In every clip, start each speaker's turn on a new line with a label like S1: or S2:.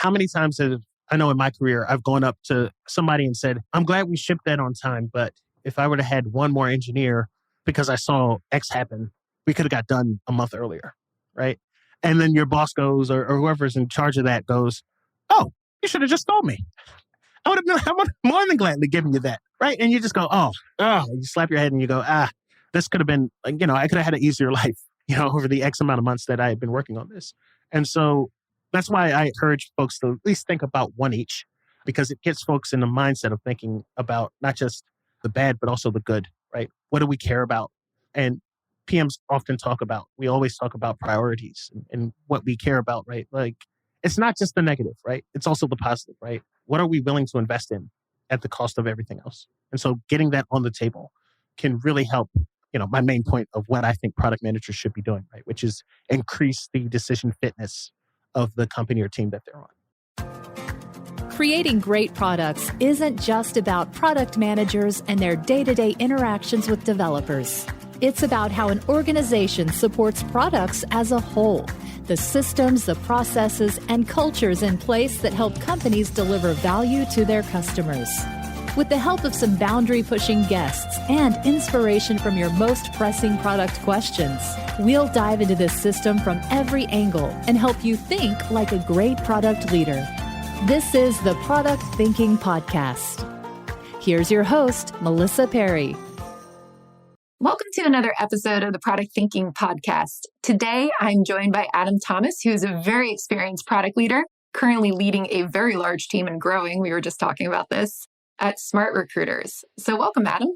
S1: how many times I know in my career, I've gone up to somebody and said, I'm glad we shipped that on time, but if I would have had one more engineer because I saw X happen, we could have got done a month earlier, right? And then your boss goes, or whoever's in charge of that goes, oh, you should have just told me. I would have more than gladly given you that, right? And you just go, you slap your head and you go, this could have been, I could have had an easier life, over the X amount of months that I had been working on this. And so that's why I encourage folks to at least think about one each, because it gets folks in the mindset of thinking about not just the bad, but also the good, right? What do we care about? And PMs we always talk about priorities and what we care about, right? Like, it's not just the negative, right? It's also the positive, right? What are we willing to invest in at the cost of everything else? And so getting that on the table can really help, my main point of what I think product managers should be doing, right? Which is increase the decision fitness of the company or team that they're on.
S2: Creating great products isn't just about product managers and their day-to-day interactions with developers. It's about how an organization supports products as a whole, the systems, the processes, and cultures in place that help companies deliver value to their customers. With the help of some boundary-pushing guests and inspiration from your most pressing product questions, we'll dive into this system from every angle and help you think like a great product leader. This is the Product Thinking Podcast. Here's your host, Melissa Perri.
S3: Welcome to another episode of the Product Thinking Podcast. Today, I'm joined by Adam Thomas, who is a very experienced product leader, currently leading a very large team and growing. We were just talking about this at SmartRecruiters. So welcome, Adam.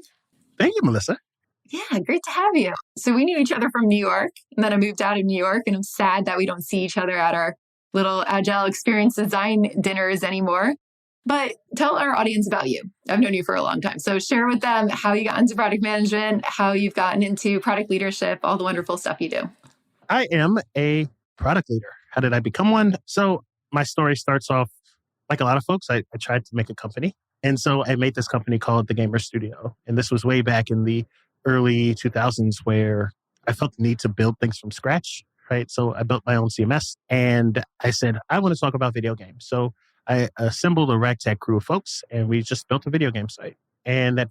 S1: Thank you, Melissa.
S3: Yeah, great to have you. So we knew each other from New York, and then I moved out of New York, and I'm sad that we don't see each other at our little Agile Experience Design dinners anymore. But tell our audience about you. I've known you for a long time. So share with them how you got into product management, how you've gotten into product leadership, all the wonderful stuff you do.
S1: I am a product leader. How did I become one? So my story starts off like a lot of folks. I tried to make a company. And so I made this company called The Gamer Studio. And this was way back in the early 2000s where I felt the need to build things from scratch, right? So I built my own CMS and I said, I want to talk about video games. So I assembled a ragtag crew of folks and we just built a video game site. And that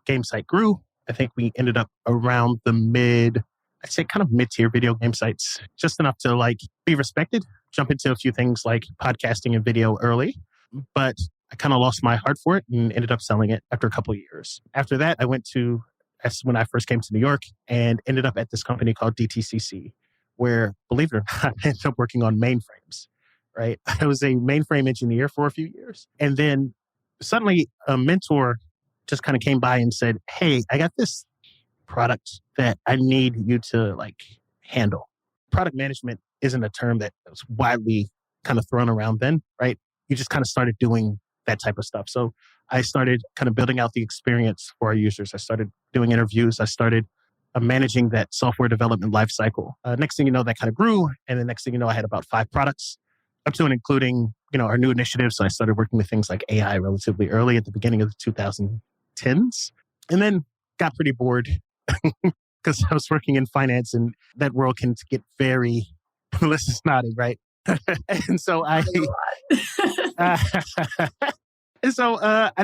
S1: game site grew. I think we ended up around the mid-tier video game sites, just enough to be respected, jump into a few things like podcasting and video early. But I kind of lost my heart for it and ended up selling it after a couple of years. After that, that's when I first came to New York and ended up at this company called DTCC, where, believe it or not, I ended up working on mainframes, right? I was a mainframe engineer for a few years. And then suddenly a mentor just kind of came by and said, hey, I got this product that I need you to handle. Product management isn't a term that was widely kind of thrown around then, right? You just kind of started doing that type of stuff. So I started kind of building out the experience for our users. I started doing interviews. I started managing that software development lifecycle. Next thing you know, that kind of grew. And the next thing you know, I had about 5 products up to and including, our new initiatives. So I started working with things like AI relatively early at the beginning of the 2010s. And then got pretty bored because I was working in finance and that world can get very, Melissa's nodding, right? And so I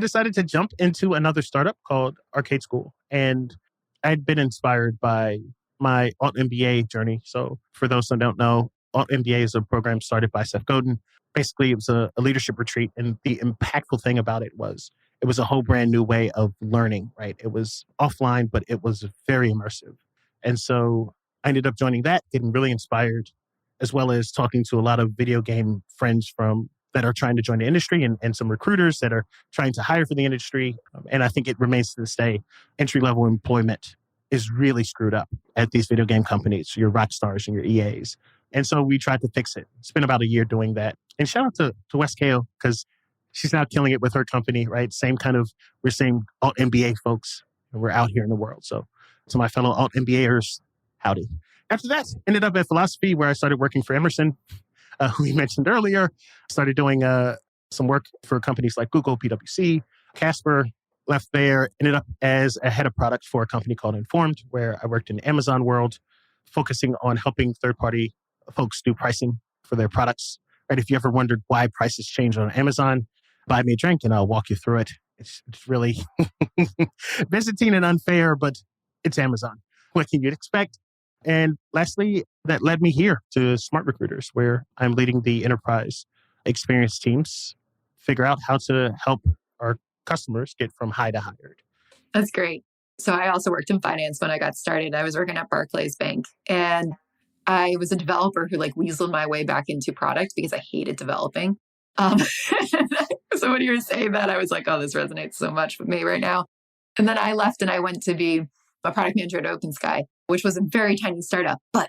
S1: decided to jump into another startup called Arcade School. And I'd been inspired by my Alt MBA journey. So for those who don't know, Alt MBA is a program started by Seth Godin. Basically, it was a leadership retreat. And the impactful thing about it was a whole brand new way of learning, right? It was offline, but it was very immersive. And so I ended up joining that, getting really inspired, as well as talking to a lot of video game friends that are trying to join the industry and some recruiters that are trying to hire for the industry. And I think it remains to this day, entry-level employment is really screwed up at these video game companies, your Rockstars and your EAs. And so we tried to fix it. Spent about a year doing that. And shout out to Wes Kale, because she's now killing it with her company, right? We're same Alt MBA folks, and we're out here in the world. So to my fellow Alt MBAers, howdy. After that, ended up at Philosophy, where I started working for Emerson, who we mentioned earlier. Started doing some work for companies like Google, PwC, Casper. Left there, ended up as a head of product for a company called Informed, where I worked in Amazon world, focusing on helping third-party folks do pricing for their products. right? If you ever wondered why prices change on Amazon, buy me a drink and I'll walk you through it. It's really Byzantine and unfair, but it's Amazon. What can you expect? And lastly, that led me here to SmartRecruiters, where I'm leading the enterprise experience teams figure out how to help our customers get from high to hired.
S3: That's great. So I also worked in finance when I got started. I was working at Barclays Bank, and I was a developer who like weaseled my way back into product because I hated developing. Um, so when you were saying that, I was like, oh, this resonates so much with me right now. And then I left and I went to be a product manager at OpenSky, which was a very tiny startup. But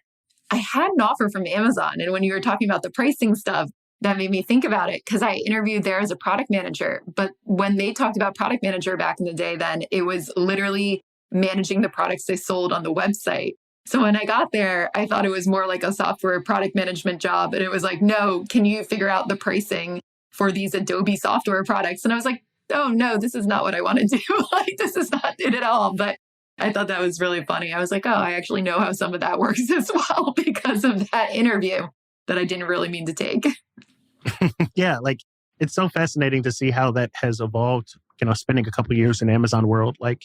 S3: I had an offer from Amazon. And when you were talking about the pricing stuff, that made me think about it because I interviewed there as a product manager. But when they talked about product manager back in the day, then it was literally managing the products they sold on the website. So when I got there, I thought it was more like a software product management job. And it was like, no, can you figure out the pricing for these Adobe software products? And I was like, oh, no, this is not what I want to do. Like, this is not it at all. But I thought that was really funny. I was like, oh, I actually know how some of that works as well because of that interview that I didn't really mean to take.
S1: Yeah, like it's so fascinating to see how that has evolved, spending a couple of years in Amazon world. Like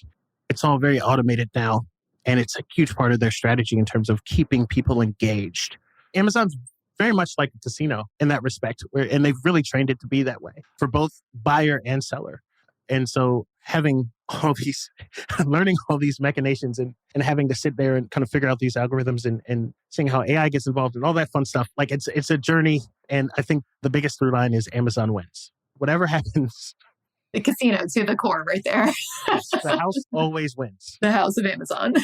S1: it's all very automated now. And it's a huge part of their strategy in terms of keeping people engaged. Amazon's very much like a casino in that respect, and they've really trained it to be that way for both buyer and seller. And so having all these, learning all these machinations and having to sit there and kind of figure out these algorithms and seeing how AI gets involved and all that fun stuff, like it's a journey. And I think the biggest through line is Amazon wins. Whatever happens,
S3: the casino to the core right there.
S1: the house always wins.
S3: The house of Amazon.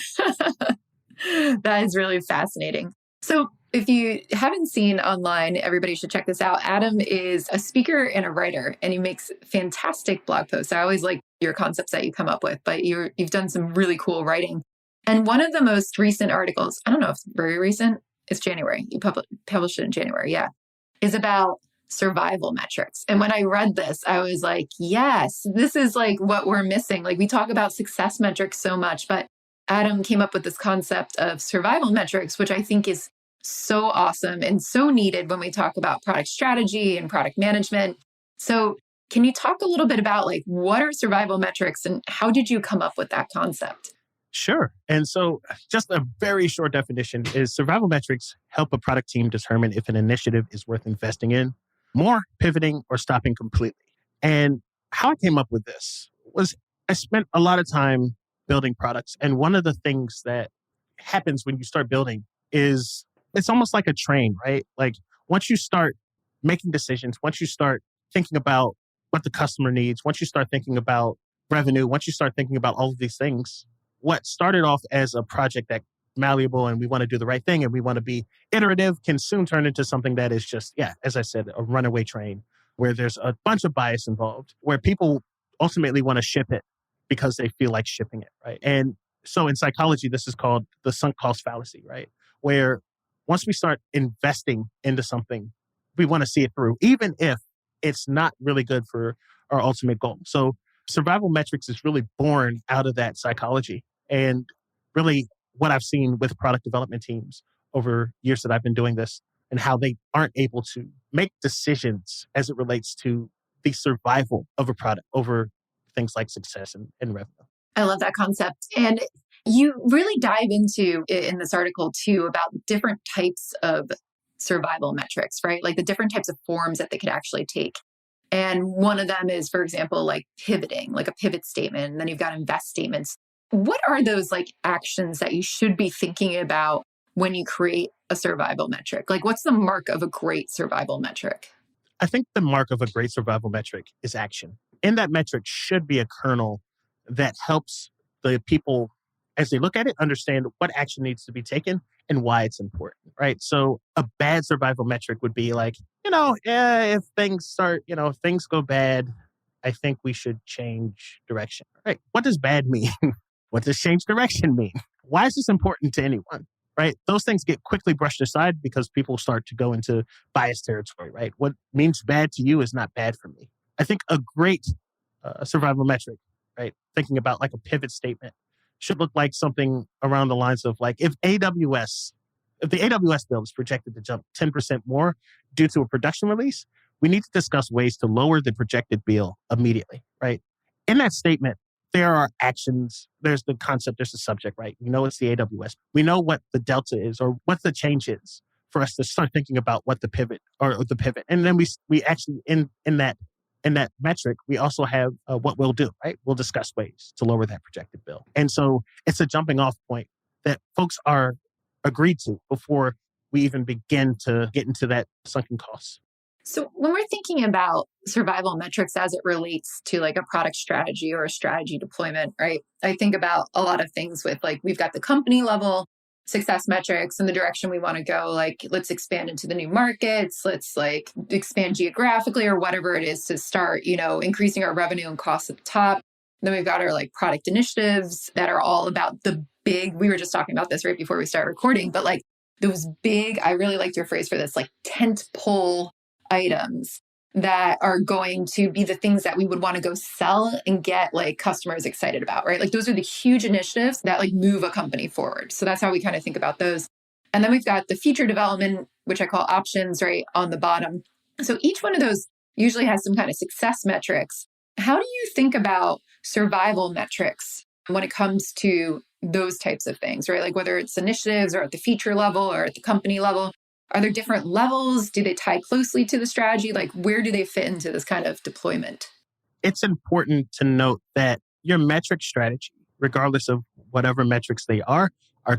S3: That is really fascinating. So if you haven't seen online, everybody should check this out. Adam is a speaker and a writer, and he makes fantastic blog posts. I always like your concepts that you come up with, but you've done some really cool writing. And one of the most recent articles, I don't know if it's very recent, it's January. You published it in January, yeah, is about survival metrics. And when I read this, I was like, yes, this is like what we're missing. Like we talk about success metrics so much, but Adam came up with this concept of survival metrics, which I think is so awesome and so needed when we talk about product strategy and product management. So can you talk a little bit about like what are survival metrics and how did you come up with that concept?
S1: Sure. And so just a very short definition is survival metrics help a product team determine if an initiative is worth investing in, more, pivoting, or stopping completely. And how I came up with this was I spent a lot of time building products. And one of the things that happens when you start building is it's almost like a train, right? Like once you start making decisions, once you start thinking about what the customer needs, once you start thinking about revenue, once you start thinking about all of these things, what started off as a project that malleable and we want to do the right thing and we want to be iterative can soon turn into something that is just, yeah, as I said, a runaway train where there's a bunch of bias involved, where people ultimately want to ship it because they feel like shipping it, right? And so in psychology, this is called the sunk cost fallacy, right? Where once we start investing into something, we want to see it through, even if it's not really good for our ultimate goal. So survival metrics is really born out of that psychology. And really what I've seen with product development teams over years that I've been doing this and how they aren't able to make decisions as it relates to the survival of a product over things like success and revenue.
S3: I love that concept. And you really dive into in this article too about different types of survival metrics, right? Like the different types of forms that they could actually take. And one of them is, for example, like pivoting, like a pivot statement. And then you've got invest statements. What are those like actions that you should be thinking about when you create a survival metric? Like what's the mark of a great survival metric?
S1: I think the mark of a great survival metric is action. In that metric should be a kernel that helps the people, as they look at it, understand what action needs to be taken and why it's important, right? So a bad survival metric would be like, if things start, if things go bad, I think we should change direction, right? What does bad mean? What does change direction mean? Why is this important to anyone, right? Those things get quickly brushed aside because people start to go into bias territory, right? What means bad to you is not bad for me. I think a great survival metric, right? Thinking about like a pivot statement should look like something around the lines of like, if AWS if the AWS bill is projected to jump 10% more due to a production release, we need to discuss ways to lower the projected bill immediately, right? In that statement, there are actions, there's the concept, there's the subject, right? We know it's the AWS. We know what the delta is or what the change is for us to start thinking about what the pivot or the pivot. And then we actually, in that metric, we also have what we'll do, right? We'll discuss ways to lower that projected bill. And so it's a jumping off point that folks are agreed to before we even begin to get into that sunken costs.
S3: So when we're thinking about survival metrics as it relates to like a product strategy or a strategy deployment, right? I think about a lot of things with like, we've got the company level success metrics and the direction we want to go. Like, let's expand into the new markets. Let's like expand geographically or whatever it is to start, increasing our revenue and costs at the top. Then we've got our like product initiatives that are all about the big, we were just talking about this right before we start recording, but like those big, I really liked your phrase for this, like tent pole items that are going to be the things that we would want to go sell and get like customers excited about, right? Like those are the huge initiatives that like move a company forward. So that's how we kind of think about those. And then we've got the feature development, which I call options, right on the bottom. So each one of those usually has some kind of success metrics. How do you think about survival metrics when it comes to those types of things, right? Like whether it's initiatives or at the feature level or at the company level, are there different levels? Do they tie closely to the strategy? Like where do they fit into this kind of deployment?
S1: It's important to note that your metric strategy, regardless of whatever metrics they are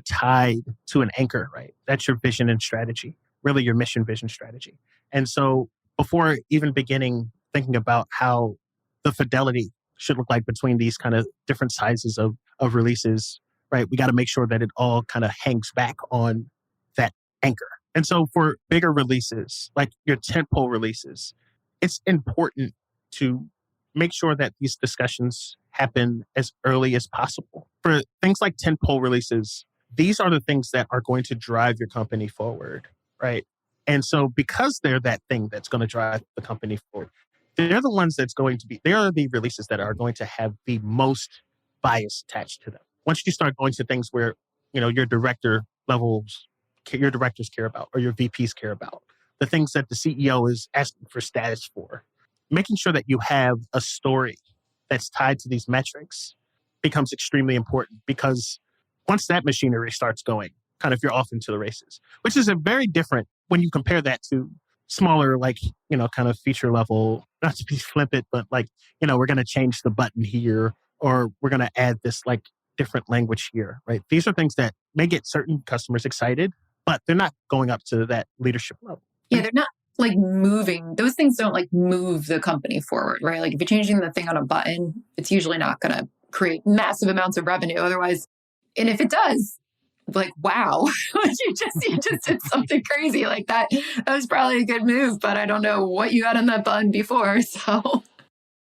S1: tied to an anchor, right? That's your vision and strategy, really your mission, vision, strategy. And so before even beginning thinking about how the fidelity should look like between these kind of different sizes of releases, right? We got to make sure that it all kind of hangs back on that anchor. And so for bigger releases, like your tentpole releases, it's important to make sure that these discussions happen as early as possible. For things like tentpole releases, these are the things that are going to drive your company forward, right? And so because they're that thing that's going to drive the company forward, they're the ones they are the releases that are going to have the most bias attached to them. Once you start going to things where, your directors care about or your VPs care about, the things that the CEO is asking for status for, making sure that you have a story that's tied to these metrics becomes extremely important because once that machinery starts going, kind of you're off into the races, which is a very different when you compare that to smaller, like, kind of feature level, not to be flippant, but like, we're going to change the button here or we're going to add this like different language here, right? These are things that may get certain customers excited, but they're not going up to that leadership level.
S3: Yeah, they're not like moving. Those things don't like move the company forward, right? Like if you're changing the thing on a button, it's usually not going to create massive amounts of revenue. Otherwise, and if it does, like, wow, you just did something crazy like that. That was probably a good move, but I don't know what you had on that button before. So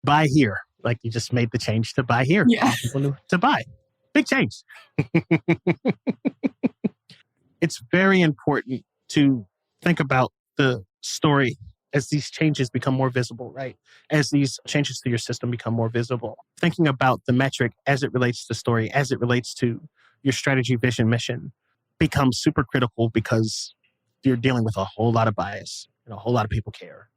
S1: buy here. Like you just made the change to buy here.
S3: Yeah.
S1: To buy. Big change. It's very important to think about the story as these changes become more visible, right? As these changes to your system become more visible. Thinking about the metric as it relates to story, as it relates to your strategy, vision, mission becomes super critical because you're dealing with a whole lot of bias and a whole lot of people care.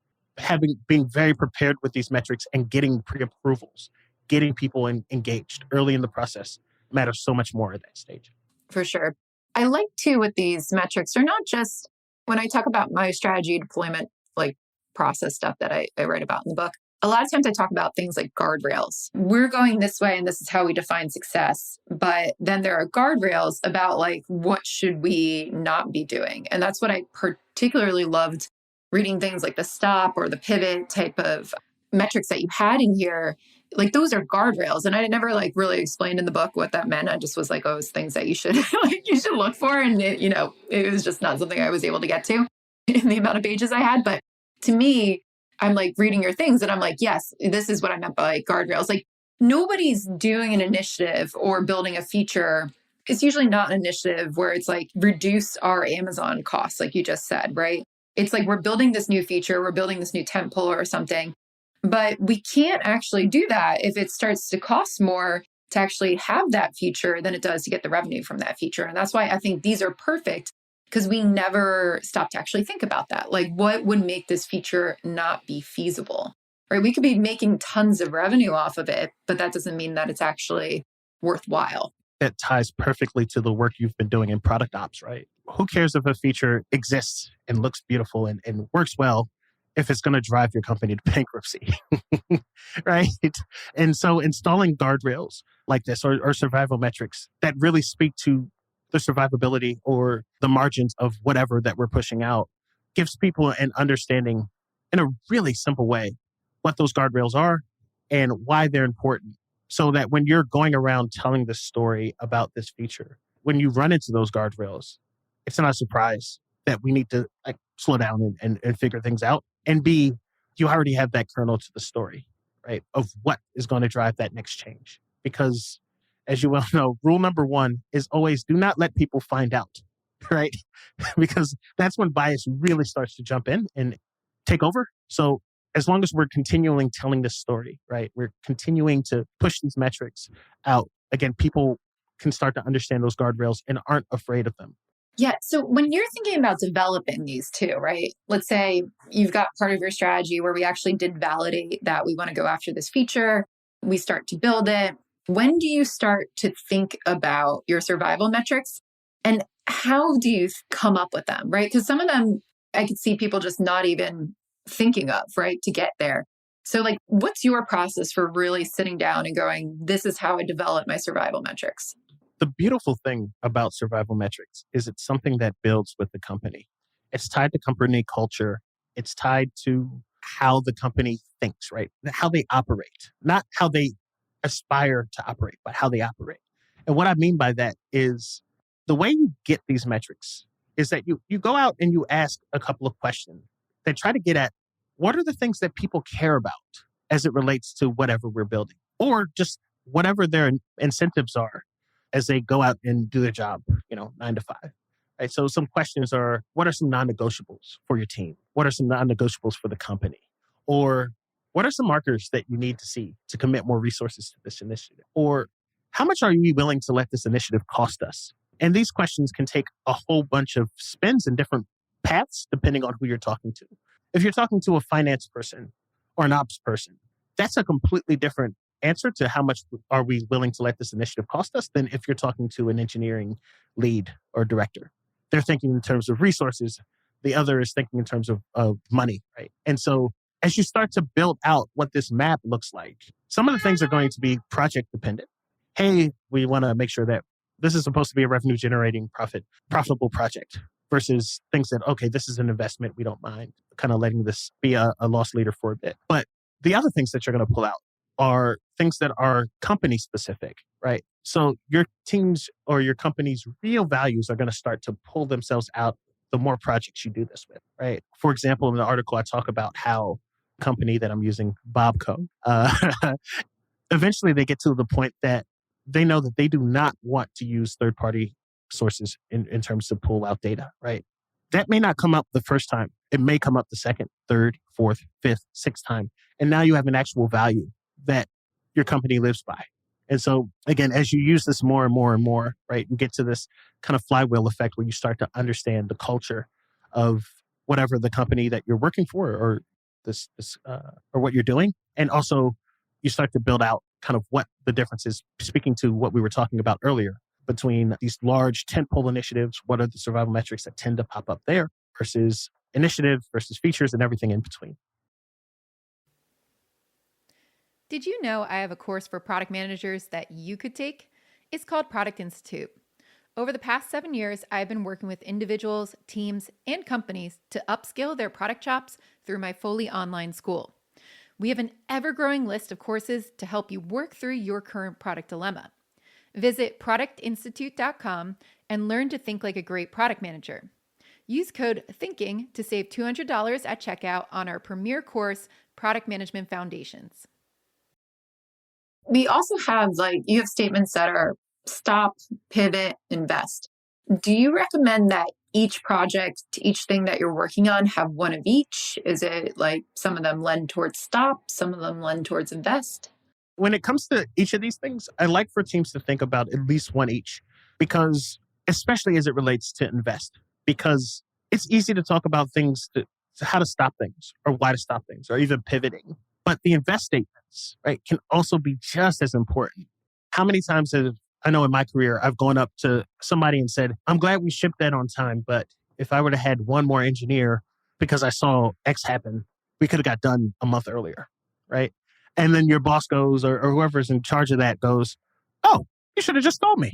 S1: Being very prepared with these metrics and getting pre-approvals, getting people engaged early in the process matters so much more at that stage.
S3: For sure. I like too with these metrics, they're not just when I talk about my strategy deployment, like process stuff that I write about in the book. A lot of times I talk about things like guardrails. We're going this way and this is how we define success. But then there are guardrails about like, what should we not be doing? And that's what I particularly loved reading things like the stop or the pivot type of metrics that you had in here. Like those are guardrails. And I never like really explained in the book what that meant. I just was like, oh, it's things that you should you should look for. And it was just not something I was able to get to in the amount of pages I had. But to me, I'm like reading your things and I'm like, yes, this is what I meant by guardrails. Like nobody's doing an initiative or building a feature. It's usually not an initiative where it's like reduce our Amazon costs, like you just said, right? It's like we're building this new feature, we're building this new template or something. But we can't actually do that if it starts to cost more to actually have that feature than it does to get the revenue from that feature. And that's why I think these are perfect because we never stop to actually think about that. Like, what would make this feature not be feasible, right? We could be making tons of revenue off of it, but that doesn't mean that it's actually worthwhile.
S1: That ties perfectly to the work you've been doing in product ops, right? Who cares if a feature exists and looks beautiful and works well if it's going to drive your company to bankruptcy, right? And so installing guardrails like this or survival metrics that really speak to the survivability or the margins of whatever that we're pushing out gives people an understanding in a really simple way what those guardrails are and why they're important. So that when you're going around telling the story about this feature, when you run into those guardrails, it's not a surprise that we need to slow down and figure things out. And B, you already have that kernel to the story, right? Of what is going to drive that next change. Because as you well know, rule number one is always do not let people find out, right? Because that's when bias really starts to jump in and take over. So as long as we're continuing telling this story, right? We're continuing to push these metrics out. Again, people can start to understand those guardrails and aren't afraid of them.
S3: Yeah. So when you're thinking about developing these two, right? Let's say you've got part of your strategy where we actually did validate that we want to go after this feature. We start to build it. When do you start to think about your survival metrics and how do you come up with them, right? Because some of them I could see people just not even thinking of, right, to get there. So like, what's your process for really sitting down and going, this is how I develop my survival metrics?
S1: The beautiful thing about survival metrics is it's something that builds with the company. It's tied to company culture. It's tied to how the company thinks, right? How they operate, not how they aspire to operate, but how they operate. And what I mean by that is the way you get these metrics is that you go out and you ask a couple of questions that try to get at what are the things that people care about as it relates to whatever we're building, or just whatever their incentives are as they go out and do their job, 9 to 5. Right? So some questions are, what are some non-negotiables for your team? What are some non-negotiables for the company? Or what are some markers that you need to see to commit more resources to this initiative? Or how much are you willing to let this initiative cost us? And these questions can take a whole bunch of spins and different paths depending on who you're talking to. If you're talking to a finance person or an ops person, that's a completely different answer to how much are we willing to let this initiative cost us than if you're talking to an engineering lead or director. They're thinking in terms of resources. The other is thinking in terms of money, right? And so as you start to build out what this map looks like, some of the things are going to be project dependent. Hey, we want to make sure that this is supposed to be a revenue generating profitable project versus things that, okay, this is an investment. We don't mind kind of letting this be a loss leader for a bit. But the other things that you're going to pull out are things that are company specific, right? So your team's or your company's real values are going to start to pull themselves out the more projects you do this with, right? For example, in the article, I talk about how company that I'm using, Bobco, eventually they get to the point that they know that they do not want to use third-party sources in terms of pull out data, right? That may not come up the first time. It may come up the second, third, fourth, fifth, sixth time. And now you have an actual value that your company lives by. And so again, as you use this more and more and more, right, you get to this kind of flywheel effect where you start to understand the culture of whatever the company that you're working for or or what you're doing. And also you start to build out kind of what the difference is, speaking to what we were talking about earlier between these large tentpole initiatives. What are the survival metrics that tend to pop up there versus initiative versus features and everything in between?
S4: Did you know I have a course for product managers that you could take? It's called Product Institute. Over the past 7 years, I've been working with individuals, teams, and companies to upskill their product chops through my fully online school. We have an ever-growing list of courses to help you work through your current product dilemma. Visit productinstitute.com and learn to think like a great product manager. Use code THINKING to save $200 at checkout on our premier course, Product Management Foundations.
S3: We also have you have statements that are stop, pivot, invest. Do you recommend that each project, each thing that you're working on have one of each? Is it like some of them lend towards stop, some of them lend towards invest?
S1: When it comes to each of these things, I like for teams to think about at least one each, because especially as it relates to invest, because it's easy to talk about things, to how to stop things or why to stop things or even pivoting. But the invest statements, right, can also be just as important. How many times have I know in my career, I've gone up to somebody and said, I'm glad we shipped that on time, but if I would have had one more engineer because I saw X happen, we could have got done a month earlier, right? And then your boss goes, or whoever's in charge of that goes, oh, you should have just told me.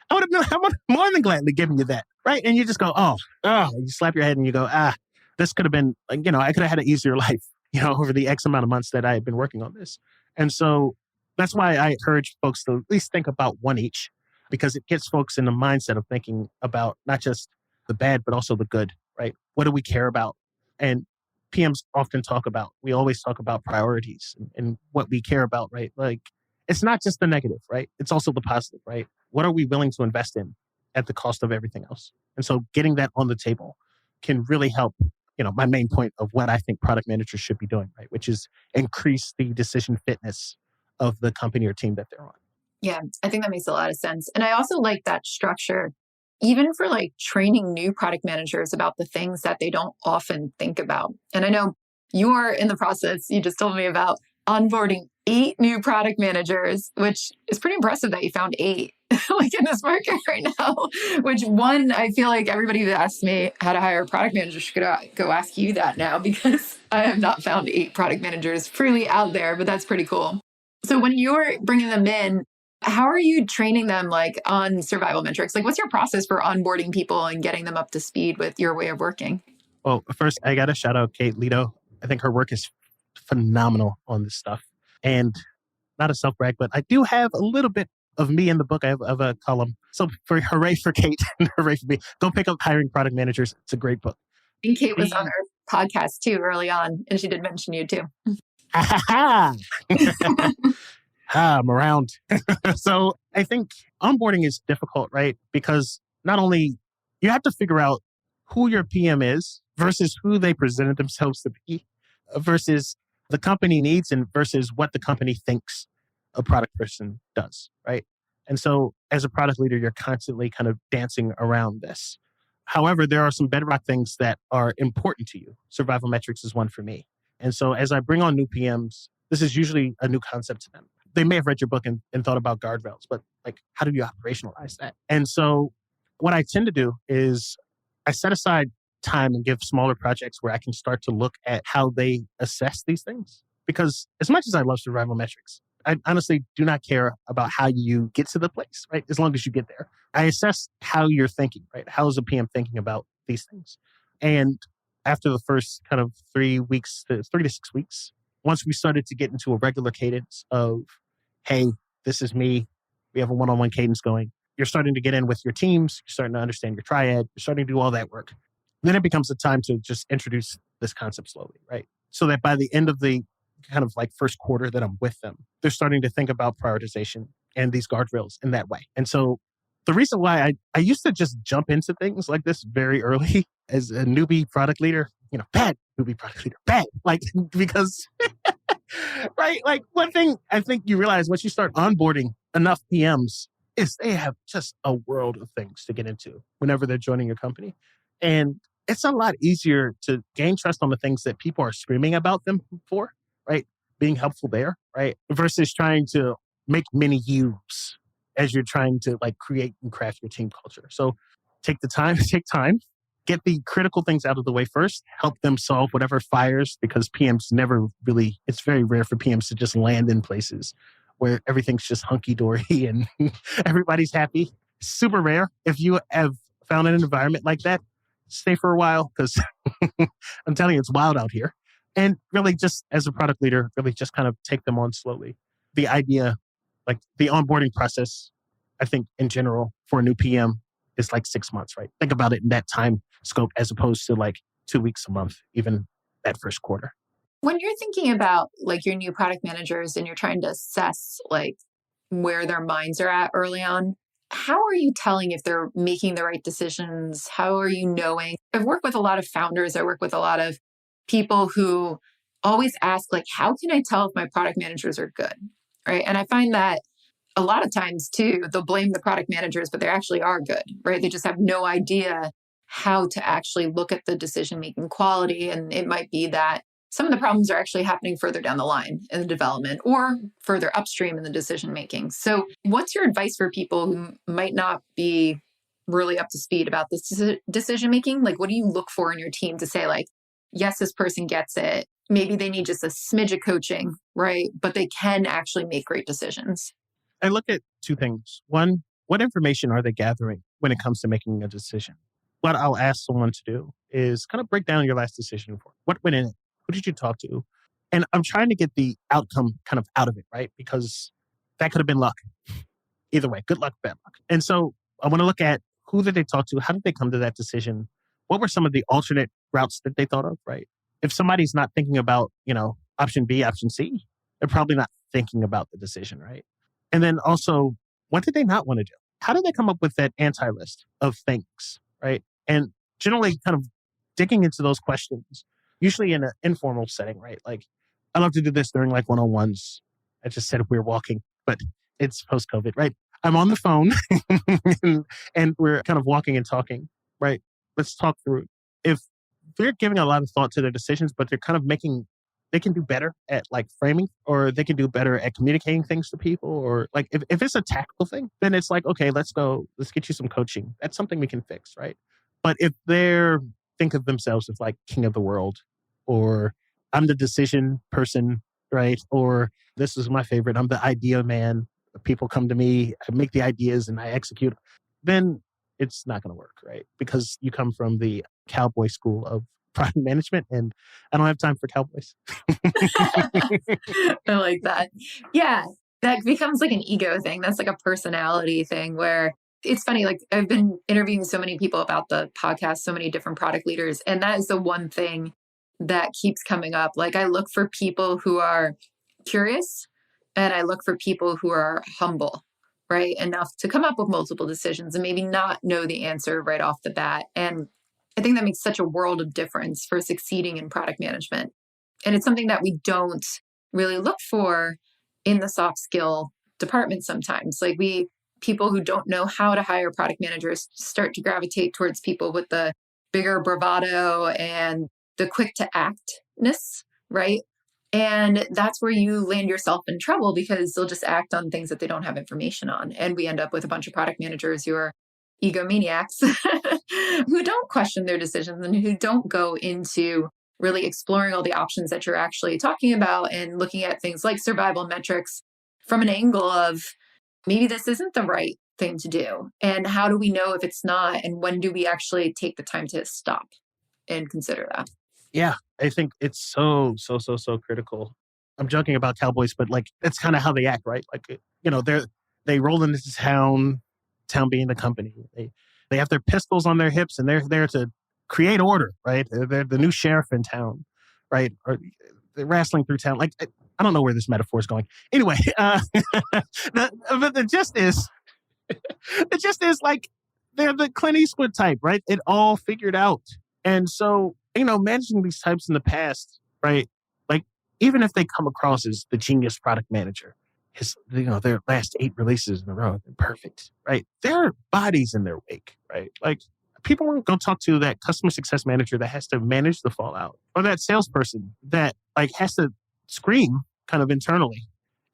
S1: I would have more than gladly given you that, right? And you just go, you slap your head and you go, this could have been, like, I could have had an easier life, over the X amount of months that I had been working on this. And so that's why I encourage folks to at least think about one each, because it gets folks in the mindset of thinking about not just the bad, but also the good, right? What do we care about? And PMs we always talk about priorities and what we care about, right? Like, it's not just the negative, right? It's also the positive, right? What are we willing to invest in at the cost of everything else? And so getting that on the table can really help, my main point of what I think product managers should be doing, right? Which is increase the decision fitness of the company or team that they're on.
S3: Yeah, I think that makes a lot of sense. And I also like that structure, even for like training new product managers about the things that they don't often think about. And I know you're in the process, you just told me about onboarding 8 new product managers, which is pretty impressive that you found 8 like in this market right now, which one, I feel like everybody who asks me how to hire a product manager should go ask you that now, because I have not found 8 product managers freely out there, but that's pretty cool. So when you're bringing them in, how are you training them like on survival metrics? Like, what's your process for onboarding people and getting them up to speed with your way of working?
S1: Well, first, I got to shout out Kate Lito. I think her work is phenomenal on this stuff. And not a self brag, but I do have a little bit of me in the book. I have a column. So hooray for Kate and hooray for me. Go pick up Hiring Product Managers. It's a great book.
S3: And Kate was on our podcast too early on, and she did mention you too.
S1: I'm around. So I think onboarding is difficult, right? Because not only you have to figure out who your PM is versus who they presented themselves to be versus the company needs and versus what the company thinks a product person does, right? And so as a product leader, you're constantly kind of dancing around this. However, there are some bedrock things that are important to you. Survival metrics is one for me. And so as I bring on new PMs, this is usually a new concept to them. They may have read your book and thought about guardrails, but like, how do you operationalize that? And so what I tend to do is I set aside time and give smaller projects where I can start to look at how they assess these things. Because as much as I love survival metrics, I honestly do not care about how you get to the place, right? As long as you get there. I assess how you're thinking, right? How is a PM thinking about these things? And after the first kind of 3 to 6 weeks, once we started to get into a regular cadence of, hey, this is me, we have a one-on-one cadence going. You're starting to get in with your teams. You're starting to understand your triad. You're starting to do all that work. Then it becomes a time to just introduce this concept slowly, right? So that by the end of the kind of like first quarter that I'm with them, they're starting to think about prioritization and these guardrails in that way. And so the reason why I used to just jump into things like this very early as a newbie product leader, bad newbie product leader, bad, like, because, right? Like, one thing I think you realize once you start onboarding enough PMs is they have just a world of things to get into whenever they're joining your company. And it's a lot easier to gain trust on the things that people are screaming about them for, right? Being helpful there, right? Versus trying to make many yous as you're trying to like create and craft your team culture. So take time, get the critical things out of the way first, help them solve whatever fires, because it's very rare for PMs to just land in places where everything's just hunky-dory and everybody's happy. Super rare. If you have found an environment like that, stay for a while, because I'm telling you, it's wild out here. And really, just as a product leader, really just kind of take them on slowly. The idea, like the onboarding process, I think in general for a new PM is like 6 months, right? Think about it in that time scope as opposed to like 2 weeks a month, even that first quarter.
S3: When you're thinking about like your new product managers and you're trying to assess like where their minds are at early on, how are you telling if they're making the right decisions? How are you knowing? I've worked with a lot of founders. I work with a lot of people who always ask, like, how can I tell if my product managers are good? Right. And I find that a lot of times too, they'll blame the product managers, but they actually are good, right? They just have no idea how to actually look at the decision-making quality. And it might be that some of the problems are actually happening further down the line in the development or further upstream in the decision-making. So what's your advice for people who might not be really up to speed about this decision-making? Like, what do you look for in your team to say, like, yes, this person gets it. Maybe they need just a smidge of coaching, right? But they can actually make great decisions.
S1: I look at two things. One, what information are they gathering when it comes to making a decision? What I'll ask someone to do is kind of break down your last decision for what went in it. Who did you talk to? And I'm trying to get the outcome kind of out of it, right? Because that could have been luck. Either way, good luck, bad luck. And so I want to look at who did they talk to? How did they come to that decision? What were some of the alternate routes that they thought of, right? If somebody's not thinking about, option B, option C, they're probably not thinking about the decision, right? And then also, what did they not want to do? How did they come up with that anti-list of things, right? And generally kind of digging into those questions, usually in an informal setting, right? Like, I love to do this during like one-on-ones. I just said we're walking, but it's post-COVID, right? I'm on the phone and we're kind of walking and talking, right? Let's talk through it. If they're giving a lot of thought to their decisions, but they're kind of they can do better at like framing, or they can do better at communicating things to people, or like if it's a tactical thing, then it's like, okay, let's get you some coaching. That's something we can fix, right? But if they're think of themselves as like king of the world, or I'm the decision person, right? Or this is my favorite, I'm the idea man. People come to me, I make the ideas and I execute, then it's not going to work, right? Because you come from the cowboy school of product management, and I don't have time for cowboys.
S3: I like that. Yeah, that becomes like an ego thing. That's like a personality thing where it's funny. Like, I've been interviewing so many people about the podcast, so many different product leaders. And that is the one thing that keeps coming up. Like, I look for people who are curious, and I look for people who are humble, right? Enough to come up with multiple decisions and maybe not know the answer right off the bat. And I think that makes such a world of difference for succeeding in product management. And it's something that we don't really look for in the soft skill department sometimes. Like, people who don't know how to hire product managers start to gravitate towards people with the bigger bravado and the quick to actness, right? And that's where you land yourself in trouble, because they'll just act on things that they don't have information on. And we end up with a bunch of product managers who are egomaniacs who don't question their decisions and who don't go into really exploring all the options that you're actually talking about and looking at things like survival metrics from an angle of maybe this isn't the right thing to do. And how do we know if it's not? And when do we actually take the time to stop and consider that?
S1: Yeah, I think it's so critical. I'm joking about cowboys, but like, that's kind of how they act, right? Like, they roll into town being the company. They have their pistols on their hips and they're there to create order, right? They're the new sheriff in town, right? Or they're wrestling through town. Like, I don't know where this metaphor is going. Anyway, but the gist is like, they're the Clint Eastwood type, right? It all figured out. And so, managing these types in the past, right? Like, even if they come across as the genius product manager, their last 8 releases in a row, they're perfect, right? There are bodies in their wake, right? Like, people won't go talk to that customer success manager that has to manage the fallout, or that salesperson that like has to scream kind of internally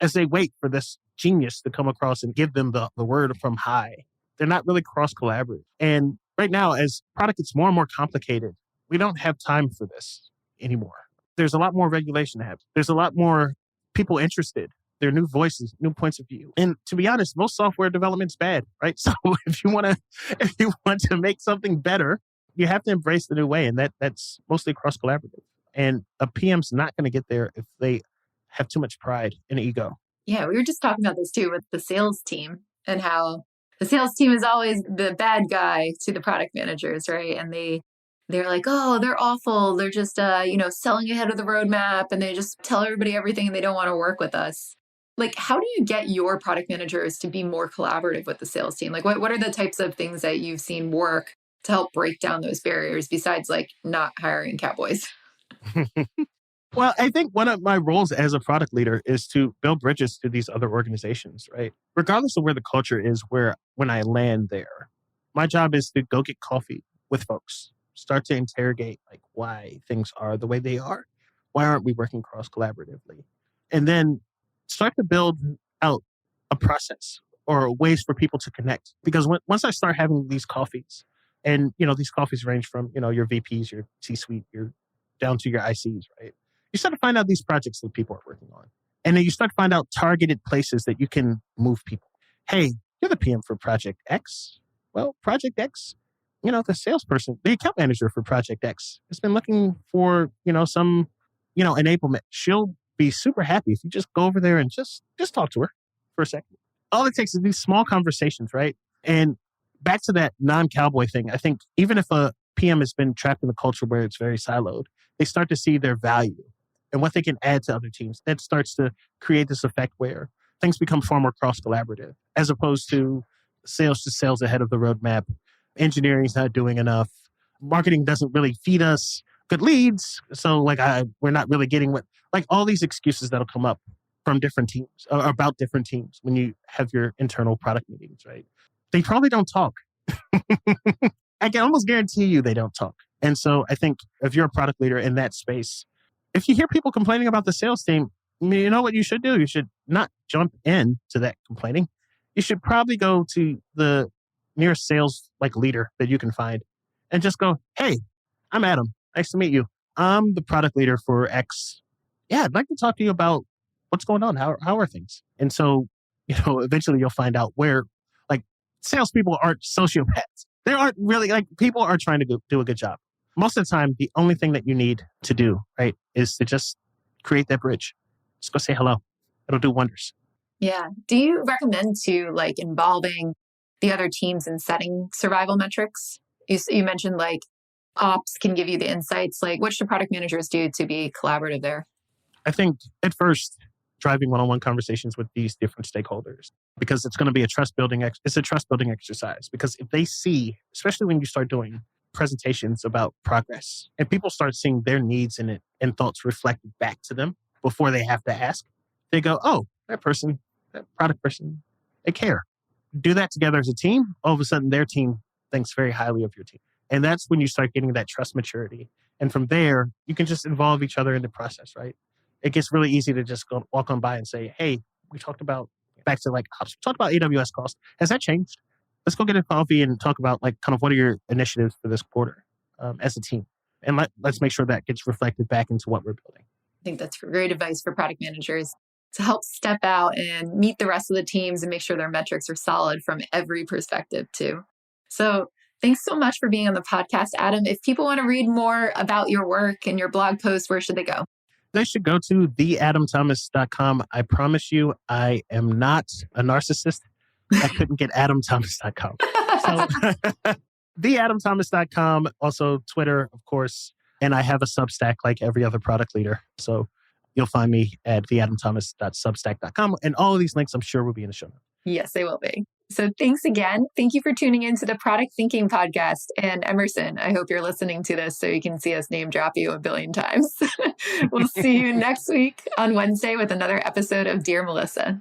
S1: as they wait for this genius to come across and give them the word from high. They're not really cross-collaborative. And right now, as product gets more and more complicated, we don't have time for this anymore. There's a lot more regulation to have. There's a lot more people interested. There are new voices, new points of view. And to be honest, most software development's bad, right? So if you want to make something better, you have to embrace the new way. And that's mostly cross-collaborative. And a PM's not going to get there if they have too much pride and ego.
S3: Yeah, we were just talking about this too with the sales team, and how the sales team is always the bad guy to the product managers, right? And they're like, oh, they're awful. They're just, selling ahead of the roadmap, and they just tell everybody everything and they don't want to work with us. Like, how do you get your product managers to be more collaborative with the sales team? Like, what are the types of things that you've seen work to help break down those barriers besides like not hiring cowboys?
S1: Well, I think one of my roles as a product leader is to build bridges to these other organizations, right? Regardless of where the culture is, when I land there, my job is to go get coffee with folks. Start to interrogate like why things are the way they are. Why aren't we working cross collaboratively? And then start to build out a process or ways for people to connect. Because once I start having these coffees, and these coffees range from your VPs, your C-suite, your down to your ICs, right? You start to find out these projects that people are working on, and then you start to find out targeted places that you can move people. Hey, you're the PM for Project X. Well, Project X, the salesperson, the account manager for Project X has been looking for some enablement. She'll be super happy if you just go over there and just talk to her for a second. All it takes is these small conversations, right? And back to that non-cowboy thing, I think even if a PM has been trapped in a culture where it's very siloed, they start to see their value and what they can add to other teams. That starts to create this effect where things become far more cross-collaborative, as opposed to sales just sails ahead of the roadmap. Engineering's not doing enough. Marketing doesn't really feed us good leads. So we're not really getting all these excuses that'll come up from different teams or about different teams when you have your internal product meetings, right? They probably don't talk. I can almost guarantee you they don't talk. And so I think if you're a product leader in that space, if you hear people complaining about the sales team, you know what you should do? You should not jump in to that complaining. You should probably go to the nearest sales leader that you can find and just go, hey, I'm Adam. Nice to meet you. I'm the product leader for X. Yeah, I'd like to talk to you about what's going on. How are things? And so, eventually you'll find out where salespeople aren't sociopaths. They aren't really people are trying to do a good job. Most of the time, the only thing that you need to do, right, is to just create that bridge. Just go say hello. It'll do wonders.
S3: Yeah. Do you recommend to involving the other teams in setting survival metrics? You mentioned ops can give you the insights. What should product managers do to be collaborative there?
S1: I think at first, driving one-on-one conversations with these different stakeholders, because it's going to be a trust building exercise. Because if they see, especially when you start doing presentations about progress and people start seeing their needs in it and thoughts reflected back to them before they have to ask, they go, oh, that product person, they care. Do that together as a team. All of a sudden their team thinks very highly of your team. And that's when you start getting that trust maturity. And from there, you can just involve each other in the process, right? It gets really easy to just go walk on by and say, hey, we talked about, back to ops, we talked about AWS cost. Has that changed? Let's go get a coffee and talk about kind of what are your initiatives for this quarter as a team. And let's make sure that gets reflected back into what we're building.
S3: I think that's great advice for product managers to help step out and meet the rest of the teams and make sure their metrics are solid from every perspective too. So thanks so much for being on the podcast, Adam. If people want to read more about your work and your blog post, where should they go?
S1: They should go to theadamthomas.com. I promise you, I am not a narcissist. I couldn't get adamthomas.com. So theadamthomas.com, also Twitter, of course. And I have a Substack like every other product leader. So you'll find me at theadamthomas.substack.com. And all of these links, I'm sure, will be in the show notes.
S3: Yes, they will be. So thanks again. Thank you for tuning into the Product Thinking Podcast. And Emerson, I hope you're listening to this so you can see us name drop you a billion times. We'll see you next week on Wednesday with another episode of Dear Melissa.